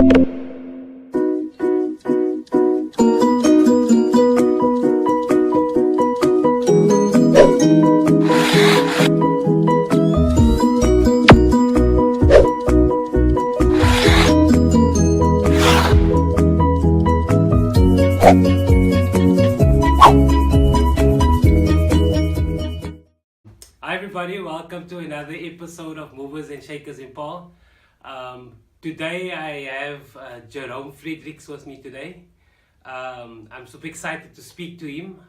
Hi everybody, welcome to another episode of Movers and Shakers in Paarl. Today I have Jerome Fredericks with me today. I'm super excited to speak to him.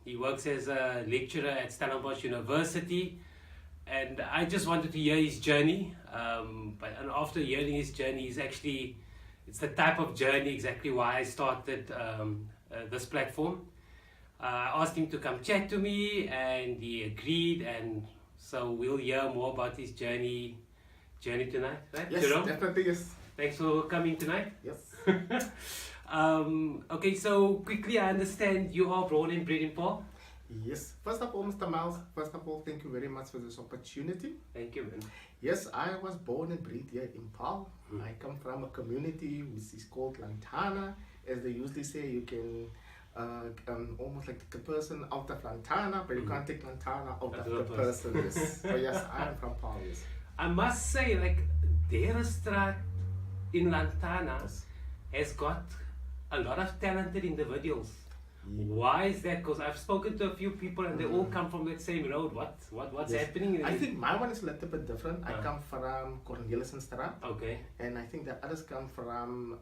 He works as a lecturer at Stellenbosch University, and I just wanted to hear his journey. But after hearing his journey, it's the type of journey exactly why I started this platform. I asked him to come chat to me and he agreed, and so we'll hear more about his journey tonight, right? Yes, Jerome? definitely yes. Thanks for coming tonight. Yes. Okay, so quickly, I understand you are born and bred in Paarl. Yes. First of all, Mr. Miles, thank you very much for this opportunity. Thank you, man. Yes, I was born and bred here in Paarl. I come from a community which is called Lantana. As they usually say, you can almost like the person out of Lantana, but you can't take Lantana out of the person. Yes. So yes, I am from Paarl. Yes. I must say, like, Derestrat in Lantana Yes. has got a lot of talented individuals. Why is that? Because I've spoken to a few people and they all come from that same road. What's Yes. happening? I think my one is a little bit different. I come from Cornelisenstraat. Okay. And I think the others come from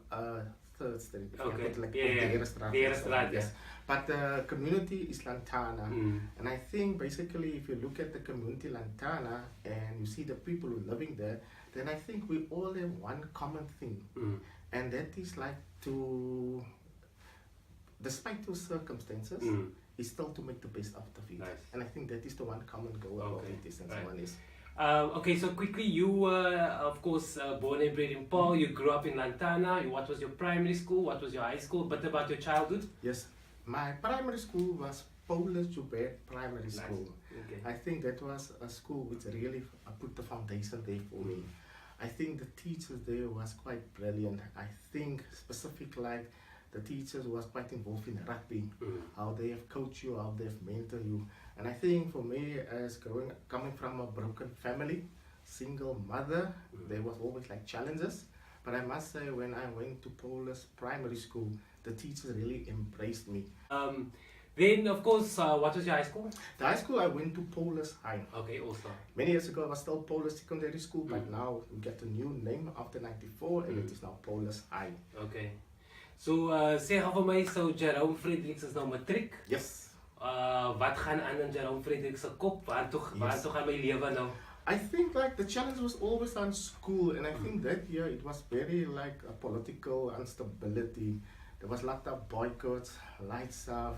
Third Street. Okay. Like Yeah. Derestrat, yes. But the community is Lantana. And I think basically if you look at the community Lantana and you see the people who are living there, then I think we all have one common thing. And that is like to, despite those circumstances, is still to make the best out of it. Nice. And I think that is the one common goal of it is, and Right. so on is. Okay, so quickly, you were, of course, born and bred in Paarl. You grew up in Lantana. What was your primary school? What was your high school? But about your childhood? Yes, my primary school was Paulus Joubert Primary School. Okay. I think that was a school which really put the foundation there for me. I think the teachers there was quite brilliant. I think specific like the teachers was quite involved in rugby, how they have coached you, how they have mentored you. And I think for me, as coming from a broken family, single mother, there was always like challenges. But I must say, when I went to Paulus Primary School, the teachers really embraced me. Then, of course, what was your high school? The high school I went to Paulus High. Okay, also. Many years ago, it was still Paulus Secondary School, but now we get a new name after '94, and it is now Paulus High. Okay. So, sê gou vir my, so Jerome Fredericks is nou matriek. Yes. Wat gaan aan in Jerome Fredericks se kop? Waar toe gaan my lewe nou? I think like the challenge was always on school, and I think that year it was very like a political instability. There was a lot of boycotts, lots of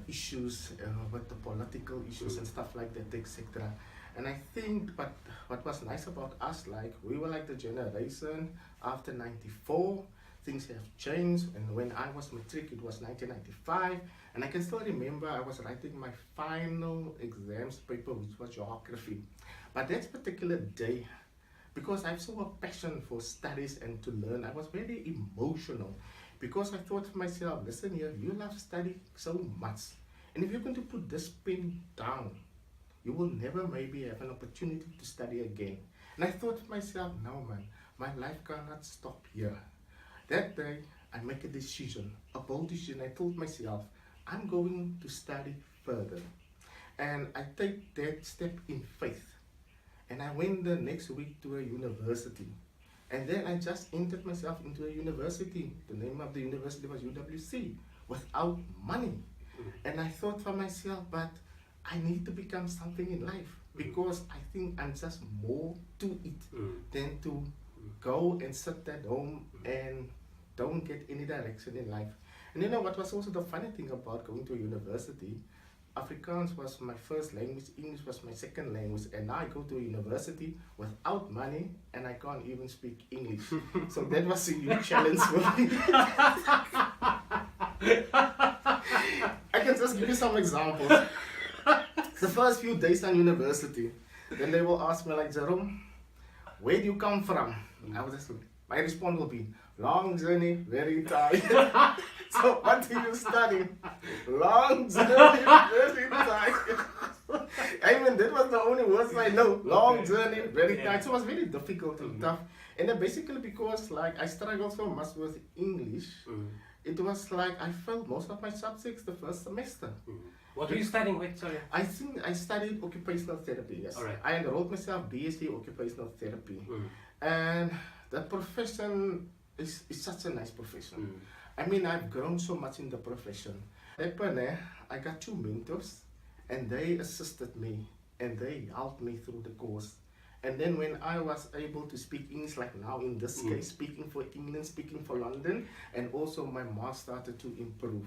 issues with the political issues and stuff like that, etc. And I think, but what was nice about us, like we were like the generation after '94. Things have changed, and when I was matric, it was 1995, and I can still remember I was writing my final exams paper, which was geography. But that particular day, because I have so a passion for studies and to learn, I was very emotional, because I thought to myself, listen here, you love study so much, and if you're going to put this pen down, you will never maybe have an opportunity to study again. And I thought to myself, no man, my life cannot stop here. That day, I make a decision, a bold decision. I told myself, I'm going to study further. And I take that step in faith. And I went the next week to a university. And then I just entered myself into a university. The name of the university was UWC, without money. And I thought for myself, but I need to become something in life, because I think I'm just more to it than to go and sit at home and don't get any direction in life. And you know what was also the funny thing about going to a university? Afrikaans was my first language, English was my second language, and now I go to a university without money and I can't even speak English. So that was a huge challenge for me. I can just give you some examples. The first few days in university, then they will ask me like, Jerome, where do you come from? I was just like, my response will be, long journey, very tired. So what do you study? Long journey, very tired. I mean, that was the only words I know. Long journey, very tired. So it was very difficult and tough. And then basically because like I struggled so much with English, it was like I failed most of my subjects the first semester. What were you studying with? Sorry. I think I studied occupational therapy, yes. Alright. I enrolled myself BSc occupational therapy. And that profession is such a nice profession. I mean, I've grown so much in the profession. I got 2 mentors and they assisted me and they helped me through the course. And then when I was able to speak English, like now in this case, speaking for England, speaking for London, and also my marks started to improve.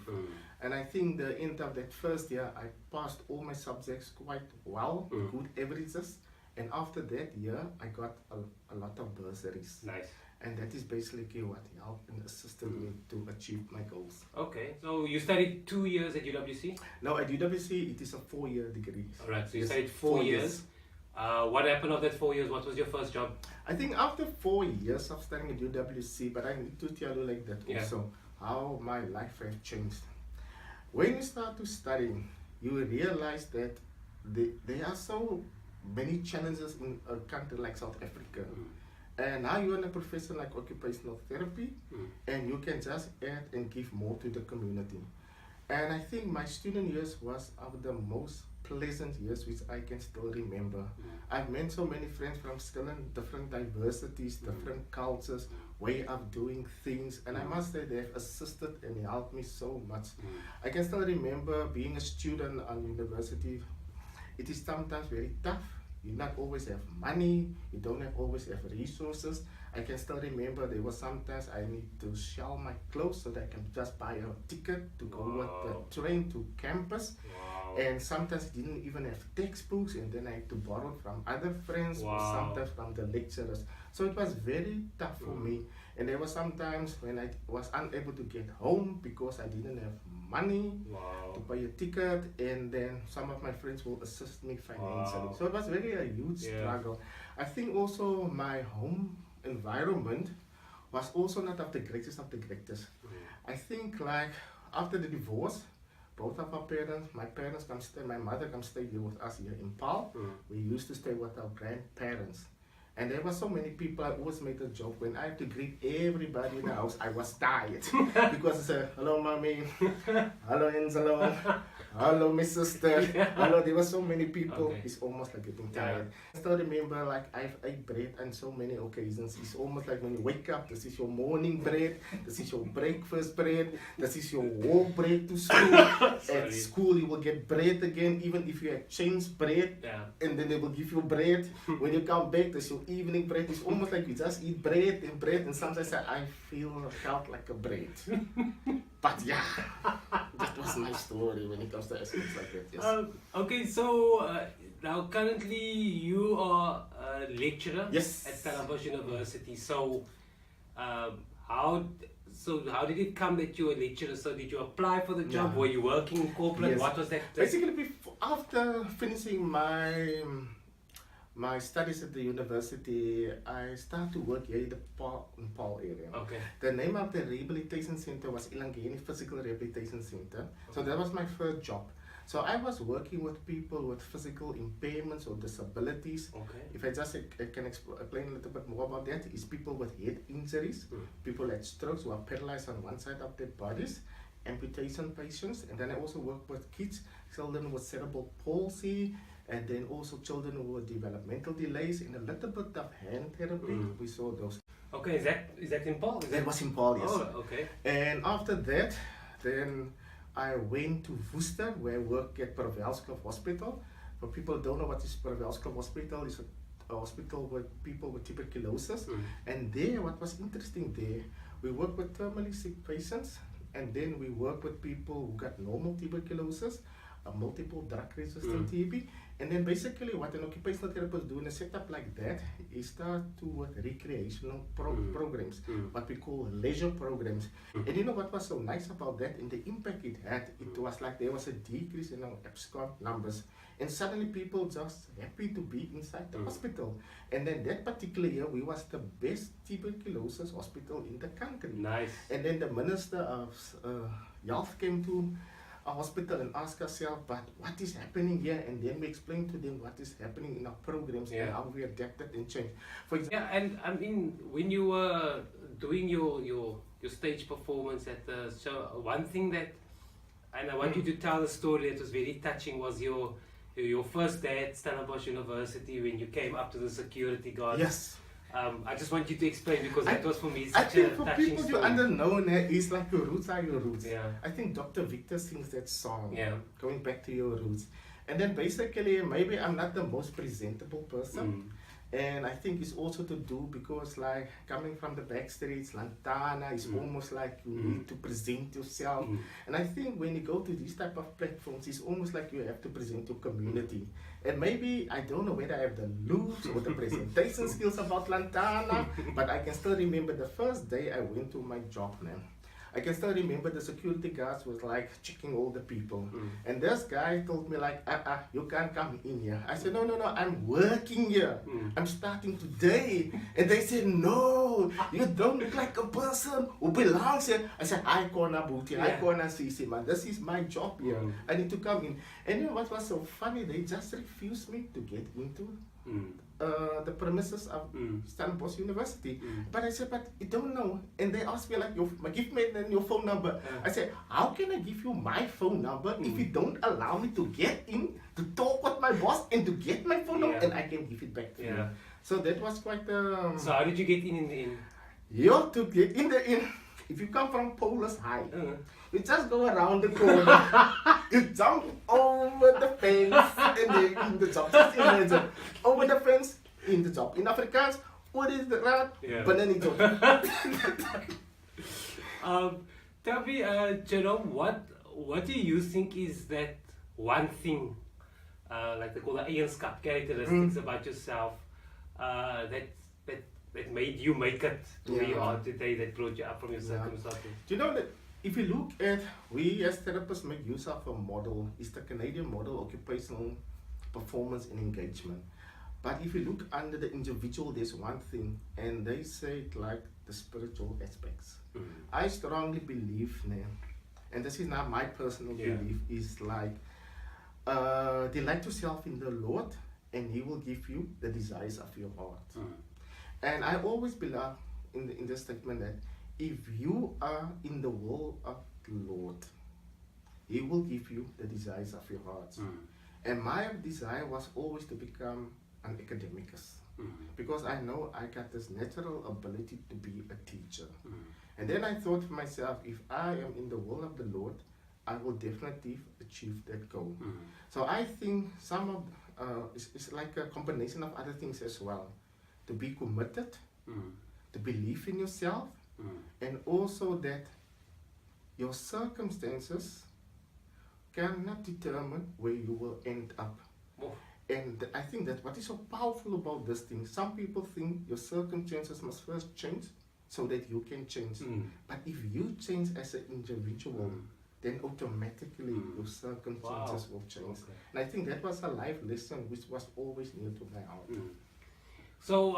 And I think the end of that first year, I passed all my subjects quite well, good averages. And after that year, I got a lot of bursaries. Nice. And that is basically what helped and assisted me to achieve my goals. Okay, so you studied 2 years at UWC? No, at UWC, it is a 4-year degree. Alright, so you studied 4 years. What happened after that 4 years? What was your first job? I think after 4 years of studying at UWC, but I need to tell you like that also, how my life has changed. When you start to study, you realize that there are so many challenges in a country like South Africa. And now you're in a profession like occupational therapy, and you can just add and give more to the community. And I think my student years was of the most pleasant years which I can still remember. I've met so many friends from different diversities, different cultures, way of doing things, and I must say they've assisted and helped me so much. I can still remember being a student on university. It is sometimes very tough. You not always have money, you don't always have resources. I can still remember there was sometimes I need to sell my clothes so that I can just buy a ticket to go with the train to campus. And sometimes I didn't even have textbooks, and then I had to borrow from other friends or sometimes from the lecturers. So it was very tough for me. And there were sometimes when I was unable to get home because I didn't have money to buy a ticket, and then some of my friends will assist me financially. So it was very a huge struggle. I think also my home environment was also not of the greatest of the greatest. I think like after the divorce, both of our parents, my parents come stay, my mother come stay here with us here in Paarl. We used to stay with our grandparents. And there were so many people. I always made a joke when I had to greet everybody in the house. I was tired because I said, hello mommy, hello Angelo, hello my sister, hello. There were so many people. It's almost like getting tired. I still remember like I've ate bread on so many occasions. It's almost like when you wake up, this is your morning bread, this is your breakfast bread, this is your walk bread to school. At school you will get bread again, even if you have changed bread, and then they will give you bread. When you come back, there's your evening bread. Is almost like you just eat bread, and sometimes I felt like a bread. But yeah, that was my story when it comes to aspects like that. Yes. Okay, so now currently you are a lecturer at Stellenbosch University. So how did it come that you were a lecturer? So did you apply for the job? Were you working in corporate? Yes. What was that? Basically, after finishing my studies at the university, I started to work here in the Paarl area. Okay. The name of the rehabilitation center was Ilangeni Physical Rehabilitation Center. So that was my first job. So I was working with people with physical impairments or disabilities. Okay. If I just can explain a little bit more about that, is people with head injuries, people that strokes who are paralyzed on one side of their bodies, amputation patients, and then I also work with kids, children with cerebral palsy, and then also children with developmental delays, and a little bit of hand therapy. We saw those. Okay, is that in Paarl? That was in Paarl, yes. Oh, okay. And after that, then I went to Worcester, where I work at Fredericks Hospital. For people who don't know what is Fredericks Hospital, it's a hospital with people with tuberculosis. And there, what was interesting there, we work with terminally sick patients, and then we work with people who got normal tuberculosis. a multiple drug-resistant TB. And then basically what an occupational therapist do in a setup like that is start to with recreational programs, what we call leisure programs. And you know what was so nice about that and the impact it had, it was like there was a decrease in our abscond numbers. And suddenly people just happy to be inside the hospital. And then that particular year, we was the best tuberculosis hospital in the country. Nice. And then the Minister of Health came to our hospital and asked ourselves, but what is happening here? And then we explained to them what is happening in our programs and how we adapted and changed. For example, yeah, and I mean, when you were doing your stage performance at the show, one thing that, and I want you to tell the story that was very touching, was your first day at Stellenbosch University when you came up to the security guard. yes. I just want you to explain, because that was for me such a I think for touching people story. to underknown, it's like your roots are your roots. Yeah. I think Dr. Victor sings that song, Yeah. going back to your roots. And then basically, maybe I'm not the most presentable person. And I think it's also to do because like coming from the back streets, Lantana is almost like you need to present yourself. And I think when you go to these type of platforms, it's almost like you have to present your community. And maybe, I don't know whether I have the loops or the presentation skills about Lantana, but I can still remember the first day I went to my job, man. I can still remember the security guards was like checking all the people. And this guy told me like, you can't come in here. I said, no, I'm working here. I'm starting today. And they said, no, you don't look like a person who belongs here. I said, I can't booty, I can't see, man. This is my job here. I need to come in. And you know what was so funny? They just refused me to get into the premises of Stellenbosch University. But I said, but you don't know. And they asked me like, give me then your phone number. I said, how can I give you my phone number if you don't allow me to get in, to talk with my boss and to get my phone number and I can give it back to you. So that was quite So how did you get in the end? You have to get in the in. If you come from Paulus High, you just go around the corner, you jump over the fence in the job. Just imagine, over the fence, in the job. In Afrikaans, what is the rat? Banana job. Tell me, Jerome, what do you think is that one thing, like they call the eigenskap, characteristics about yourself, that made you make it to where you are today, that brought you up from your circumstances? Do you know that if you look at, we as therapists make use of a model, it's the Canadian model, occupational performance and engagement. But if you look under the individual, there's one thing, and they say it like the spiritual aspects. I strongly believe, and this is not my personal belief, is like, delight yourself in the Lord, and He will give you the desires of your heart. And I always believe in this statement that if you are in the will of the Lord, He will give you the desires of your heart. And my desire was always to become an academicus, because I know I got this natural ability to be a teacher. And then I thought to myself, if I am in the will of the Lord, I will definitely achieve that goal. So I think some of it's like a combination of other things as well. To be committed, to believe in yourself, and also that your circumstances cannot determine where you will end up. And I think that what is so powerful about this thing, some people think your circumstances must first change so that you can change. But if you change as an individual, then automatically your circumstances will change. And I think that was a life lesson which was always near to my heart. So,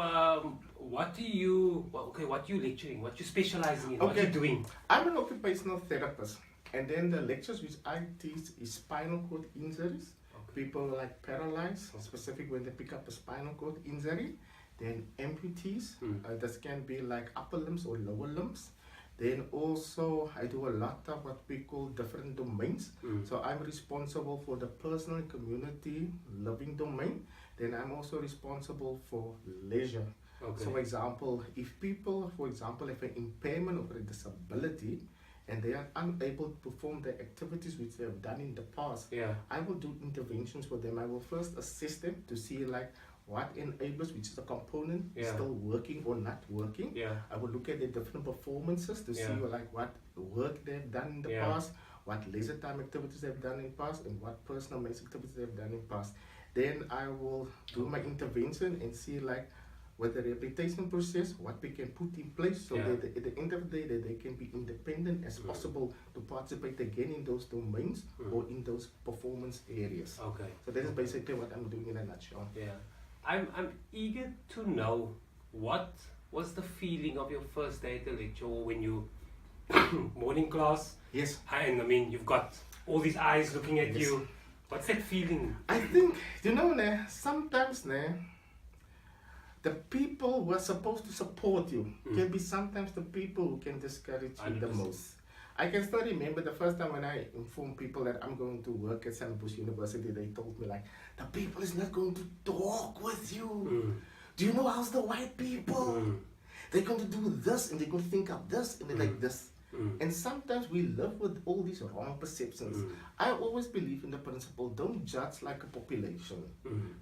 what are you lecturing? What you specializing in? What you doing? I'm an occupational therapist, and then the lectures which I teach is spinal cord injuries. People like paralyzed, specific when they pick up a spinal cord injury. Then amputees, this can be like upper limbs or lower limbs. Then also I do a lot of what we call different domains. So I'm responsible for the personal and community living domain. Then I'm also responsible for leisure. So for example, if people, for example, have an impairment or a disability and they are unable to perform the activities which they have done in the past, I will do interventions for them. I will first assist them to see like what enablers, which is a component, is still working or not working. I will look at the different performances to see like what work they've done in the past, what leisure time activities they've done in past, and what personal maintenance activities they've done in past. Then I will do my intervention and see like with the rehabilitation process what we can put in place so that at the end of the day that they can be independent as possible to participate again in those domains or in those performance areas. Okay. So that is basically what I'm doing in a nutshell. Yeah. I'm eager to know what was the feeling of your first day at the lecture, or when you morning class. Yes. And I mean you've got all these eyes looking at you. What's that feeling? I think sometimes the people who are supposed to support you can be sometimes the people who can discourage you the most. I can still remember the first time when I informed people that I'm going to work at Stellenbosch University, they told me like, the people is not going to talk with you. Do you know how's the white people? They're going to do this and they're going to think of this and they're like this. And sometimes we live with all these wrong perceptions. I always believe in the principle, don't judge like a population.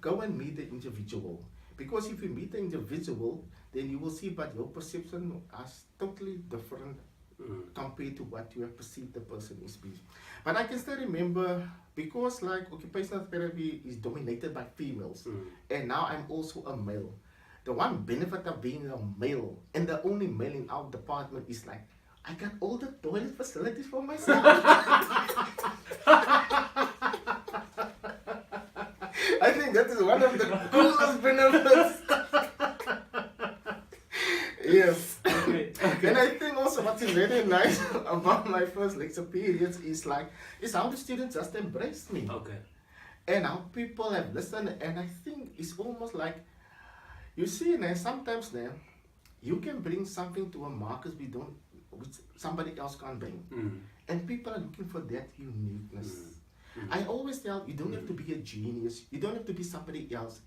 Go and meet the individual. Because if you meet the individual, then you will see but your perception is totally different compared to what you have perceived the person is being. But I can still remember, because like occupational therapy is dominated by females, and now I'm also a male. The one benefit of being a male, and the only male in our department, is like, I got all the toilet facilities for myself. I think that is one of the coolest benefits. Yes. Okay. And I think also what is very nice about my first lecture periods is how the students just embraced me. Okay. And how people have listened, and I think it's almost like, you see, sometimes you can bring something to a market which somebody else can't bring. And people are looking for that uniqueness. I always tell you don't have to be a genius, you don't have to be somebody else,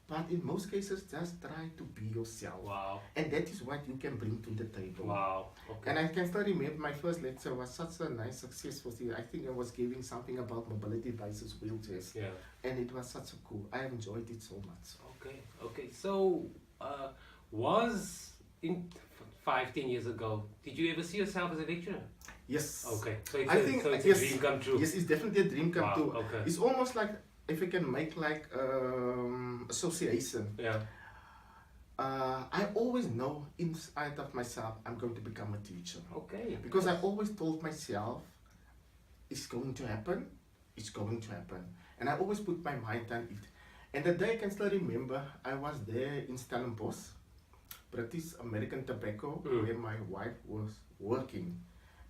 but in most cases just try to be yourself. Wow. And that is what you can bring to the table. Wow. Okay. And I can still remember my first lecture was such a nice success. I think I was giving something about mobility devices, wheelchairs. Yeah. And it was such a cool, I enjoyed it so much. Okay. So, was in 5-10 years ago, did you ever see yourself as a lecturer? Yes. Okay. So it's a dream come true. Yes, it's definitely a dream come true. Okay. It's almost like if we can make like association. Yeah. I always know inside of myself I'm going to become a teacher. Okay. Because I always told myself it's going to happen, it's going to happen. And I always put my mind on it. And the day I can still remember, I was there in Stellenbosch, British American Tobacco, where my wife was working.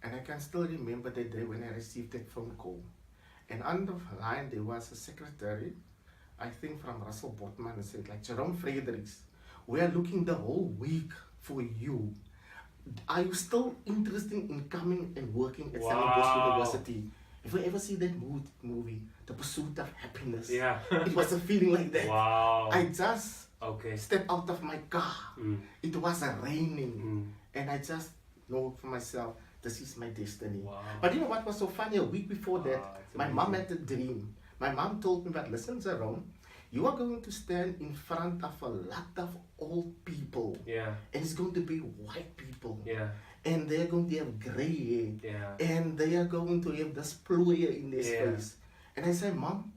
And I can still remember that day when I received that phone call. And on the line there was a secretary, I think from Russell Botman, and said like, Jerome Fredericks, we are looking the whole week for you. Are you still interested in coming and working at Stellenbosch University? If you ever see that movie, The Pursuit of Happiness, it was a feeling like that. Wow. I just stepped out of my car. It was raining. And I just know for myself, this is my destiny. Wow. But you know what was so funny? A week before that, my mom had a dream. My mom told me that, listen, Jerome, you are going to stand in front of a lot of old people. Yeah. And it's going to be white people. Yeah. And they're going to have gray hair. Yeah. And they are going to have this ploy in their face. And I said, Mom,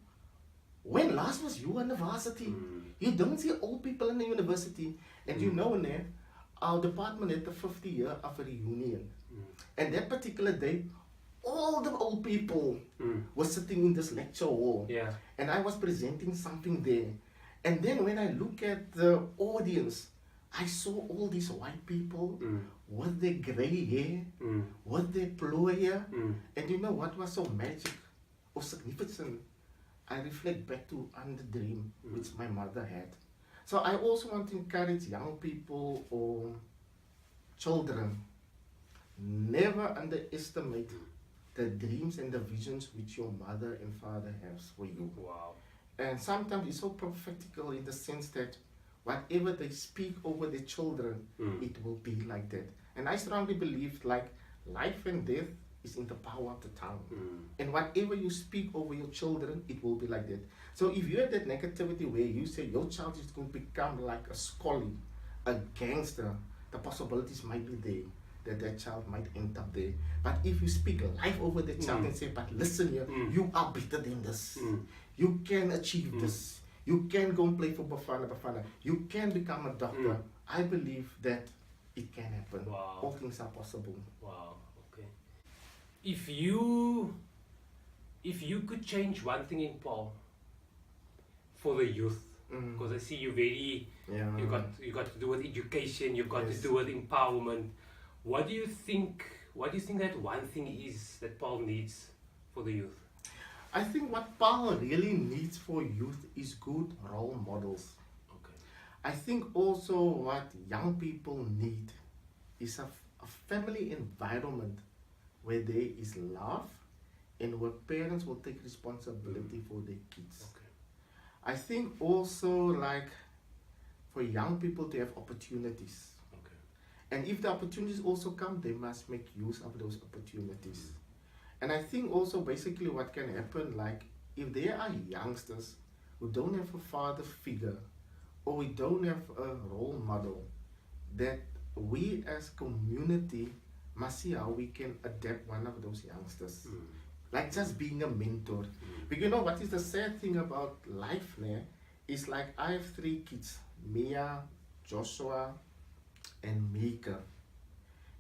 when last was you in university? You don't see old people in the university. And you know, our department had the 50th year of a reunion. And that particular day, all the old people were sitting in this lecture hall. Yeah. And I was presenting something there. And then when I look at the audience, I saw all these white people with their gray hair, with their ploy. And you know what was so magic or significant? I reflect back to on the dream which my mother had. So I also want to encourage young people or children, never underestimate the dreams and the visions which your mother and father has for you. Wow. And sometimes it's so prophetical in the sense that whatever they speak over their children, it will be like that. And I strongly believe like life and death is in the power of the tongue. And whatever you speak over your children, it will be like that. So if you have that negativity where you say your child is going to become like a scully, a gangster, the possibilities might be there that that child might end up there. But if you speak life over the child and say, but listen here, you are better than this. You can achieve this. You can go and play for Bafana. You can become a doctor. I believe that it can happen. Wow. All things are possible. Wow. Okay. If you could change one thing in Paarl for the youth, because I see you very, you got to do with education, you've got to do with empowerment. What do you think that one thing is that Paarl needs for the youth? I think what Paarl really needs for youth is good role models. Okay. I think also what young people need is a family environment where there is love and where parents will take responsibility for their kids. Okay. I think also like for young people to have opportunities. Okay. And if the opportunities also come, they must make use of those opportunities. And I think also basically what can happen, like if there are youngsters who don't have a father figure or we don't have a role model, that we as community must see how we can adapt one of those youngsters. Like just being a mentor. But you know what is the sad thing about life now? Is like I have 3 kids, Mia, Joshua, and Mika.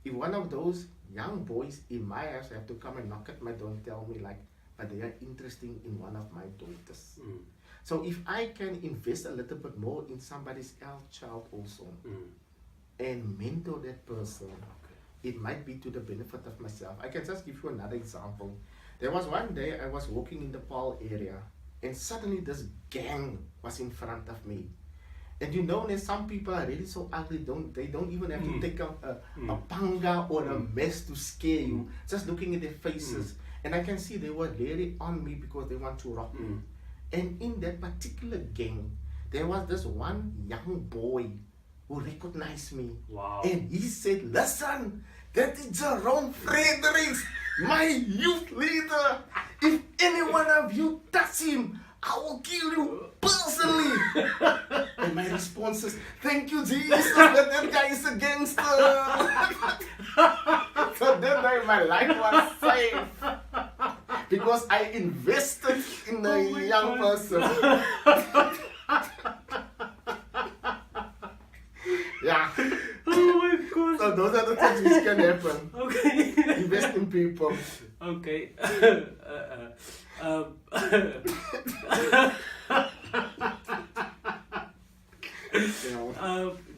If one of those young boys in my house have to come and knock at my door and tell me like, but they are interested in one of my daughters. So if I can invest a little bit more in somebody's else child also and mentor that person, it might be to the benefit of myself. I can just give you another example. There was one day I was walking in the Paarl area and suddenly this gang was in front of me. And you know, some people are really so ugly, they don't even have to take out a panga or a mess to scare you, just looking at their faces. And I can see they were really on me because they want to rock me. And in that particular gang, there was this one young boy who recognized me. Wow. And he said, listen, that is Jerome Fredericks, my youth leader. If any one of you touch him, I will kill you personally. And my response is, thank you, Jesus, that guy is a gangster. So that day my life was safe. Because I invested in a young person. Yeah. Oh my God. So those are the things which can happen. Okay. Invest in people. Okay.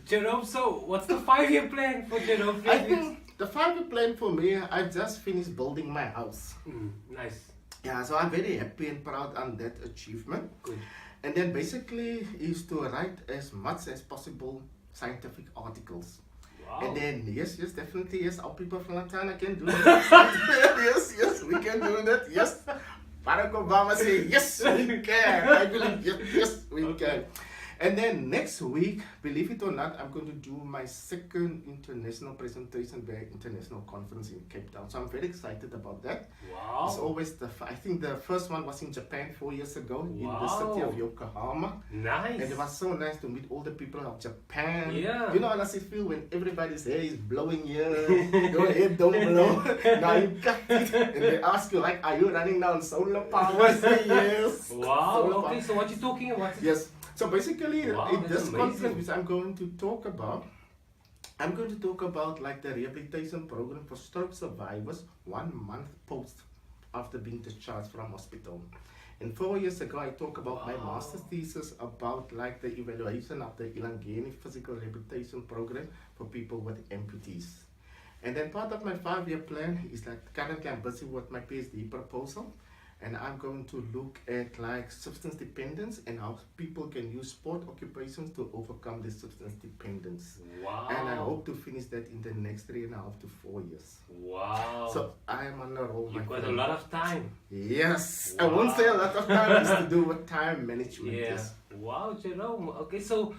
Jerome, so what's the 5-year plan for Jerome? I think the 5-year plan for me, I just finished building my house. Nice. Yeah, so I'm very happy and proud on that achievement. Good. And then basically is to write as much as possible scientific articles. Wow. And then yes, definitely, yes, our people from Latana can do that. yes, we can do that. Yes. Barack Obama say, yes, we can. I believe, yes, we can. And then next week, believe it or not, I'm going to do my second international presentation at the international conference in Cape Town. So I'm very excited about that. Wow. It's always I think the first one was in Japan 4 years ago in the city of Yokohama. Nice. And it was so nice to meet all the people of Japan. Yeah. You know how does it feel when everybody's hair is blowing here, your hair don't blow. Now you cut it and they ask you like, are you running down solar power? Yes. Wow. Solar Okay, power. so what you talking about? Yes. So basically, Wow, in that's this amazing. conference which I'm going to talk about, I'm going to talk about like the rehabilitation program for stroke survivors 1 month post after being discharged from hospital. And 4 years ago, I talked about my master's thesis about like the evaluation of the Ilangeni physical rehabilitation program for people with amputees. And then part of my 5-year plan is like currently I'm busy with my PhD proposal. And I'm going to look at like substance dependence and how people can use sport occupations to overcome this substance dependence. Wow. And I hope to finish that in the next 3.5 to 4 years. Wow. So I am on a roll. You've got a friend. lot of time. Yes. Wow. I won't say a lot of time. It's to do with time management. Yeah. Yes. Wow, Jerome. Okay, so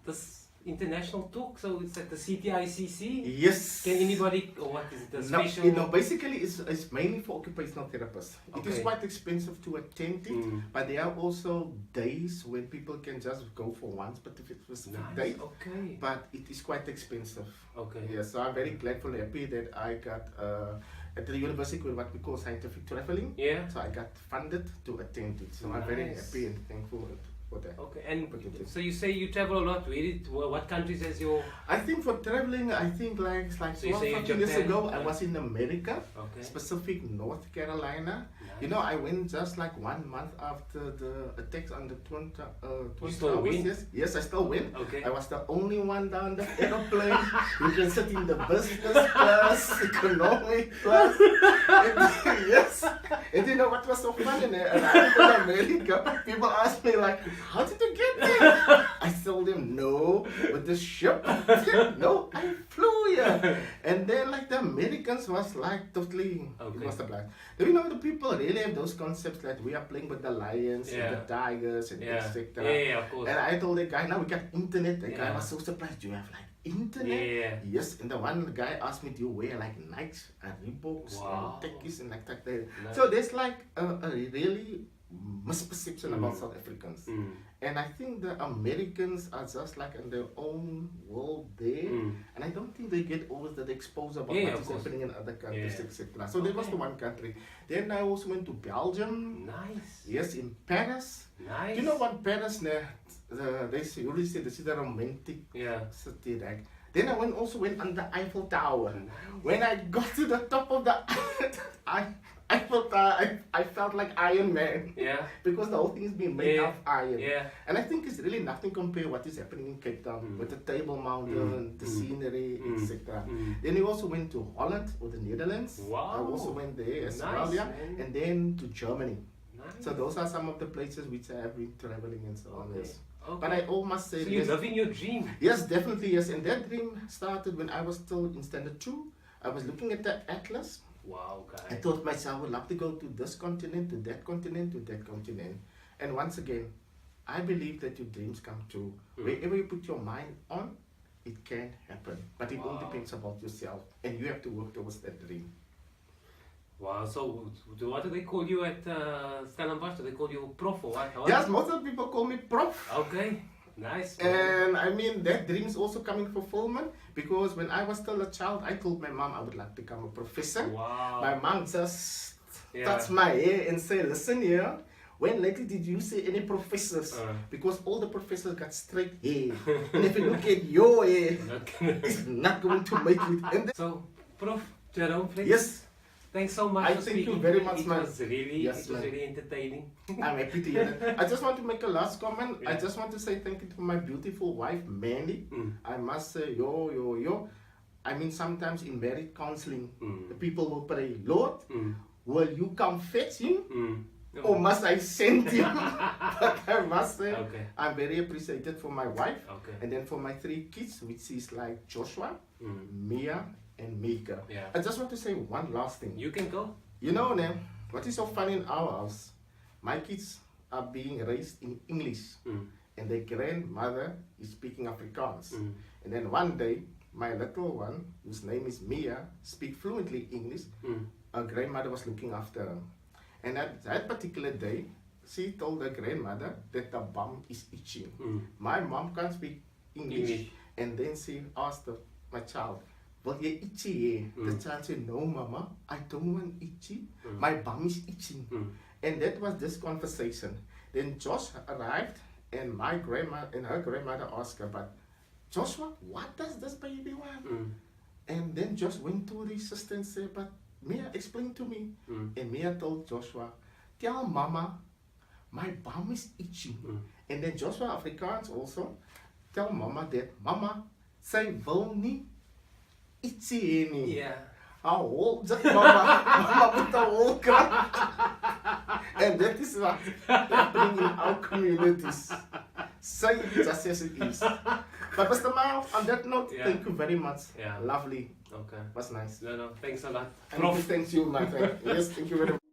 this international talk? So it's at the CTICC? Yes. Can anybody, or what is it, a No, special? you know, basically it's mainly for occupational therapists. It is Okay. quite expensive to attend it, but there are also days when people can just go for one specific Nice, day. okay. But it is quite expensive. Okay. Yeah, so I'm very grateful and happy that I got at the university with what we call scientific traveling. Yeah. So I got funded to attend it. So I'm very Nice. happy and thankful for that. Okay, and opportunity. so you say you travel a lot. What countries has your... I think for traveling, I think like So you 12, say 15 years Japan? ago, I was in America, Okay. specific North Carolina. Nice. You know, I went just like 1 month after the attacks on the Twin still Towers. went? Yes, I still went. Okay. I was the only one down the aeroplane. You can sit in the business class, economic class. And, yes. And you know what was so funny? When I arrived in America, people asked me like, how did you get there? I told them, no, with the ship. No, I flew here. And then like the Americans was like totally, Okay. it was the black. Do you know the people really have those concepts that we are playing with the lions Yeah. and the tigers and Yeah. etc. Yeah, of course. And I told the guy, now we got internet. The guy Yeah. was so surprised. Do you have like internet? Yeah. Yes. And the one guy asked me, do you wear like Nikes and Reeboks Wow. and Tekis and like that? There. Nice. So there's like a really misperception about South Africans. Mm. And I think the Americans are just like in their own world there. And I don't think they get always that exposed about Yeah, what of is course. happening in other countries, Yeah. etc. So that was Okay. the one country. Then I also went to Belgium. Nice. Yes, in Paris. Nice. You know what Paris now? They usually say this is a romantic Yeah. city, right? Then I also went on the Eiffel Tower. Nice. When I got to the top of the Eiffel Tower, I felt like Iron Man. Yeah. Because the whole thing is being made Yeah. of iron. Yeah. And I think it's really nothing compared what is happening in Cape Town with the Table Mountain, the scenery, etc. Then we also went to Holland or the Netherlands. Wow. I also went there as Nice, well, yeah. man. And then to Germany. Nice. So those are some of the places which I have been traveling and so on. Okay. Yes. Okay. But I all must say So you're yes, living your dream. yes, definitely yes. And that dream started when I was still in standard 2. I was looking at the atlas. Wow, I guy. thought myself, I would love to go to this continent, to that continent, to that continent. And once again, I believe that your dreams come true. Wherever you put your mind on, it can happen. But it all Wow. depends about yourself. And you have to work towards that dream. Wow. So what do they call you at Stellenbosch? Do they call you prof or what? Yes, most of the people call me prof. Okay. Nice. man. And I mean, that dream is also coming fulfillment. Because when I was still a child, I told my mom I would like to become a professor. Wow. My mom just Yeah. touched my hair and said, listen here, when lately did you see any professors? Because all the professors got straight hair. And if you look at your hair, Okay. it's not going to make it. And So, Prof. Jerome, please. yes, Thanks so much I for thank you speaking. very much, It man. was really, Yes, it was man. really entertaining. I'm happy to hear that. I just want to make a last comment. I Yeah. just want to say thank you to my beautiful wife, Mandy. I must say, yo. I mean, sometimes in marriage counseling, the people will pray, Lord, will you come fetch him? Or must I send him? But I must say, Okay. I'm very appreciated for my wife. Okay. And then for my 3 kids, which is like Joshua, Mia, and Mika. Yeah. I just want to say one last thing. You can go. You know, Nam, what is so funny in our house? My kids are being raised in English. And their grandmother is speaking Afrikaans. And then one day, my little one, whose name is Mia, speak fluently English. Her grandmother was looking after her. And at that particular day, she told her grandmother that the bum is itching. My mom can't speak English. And then she asked my child, will you itchy here? The child said, no mama, I don't want itchy. My bum is itching. And that was this conversation. Then Josh arrived and my grandma and her grandmother asked her, but Joshua, what does this baby want? And then Josh went to the sister and said, but Mia, explain to me. And Mia told Joshua, tell mama, my bum is itching. And then Joshua Afrikaans also, tell mama that, mama, sy wil nie ietsie hê nie. Yeah. Haar hol, just mama, mama moet haar hol kry. And that is what happening in our communities. Say it just as it is. But Mr. Mao, on that note, Yeah. thank you very much. Yeah. Lovely. Okay. Was nice. No, thanks a lot. And thanks you, my friend. Yes, thank you very much.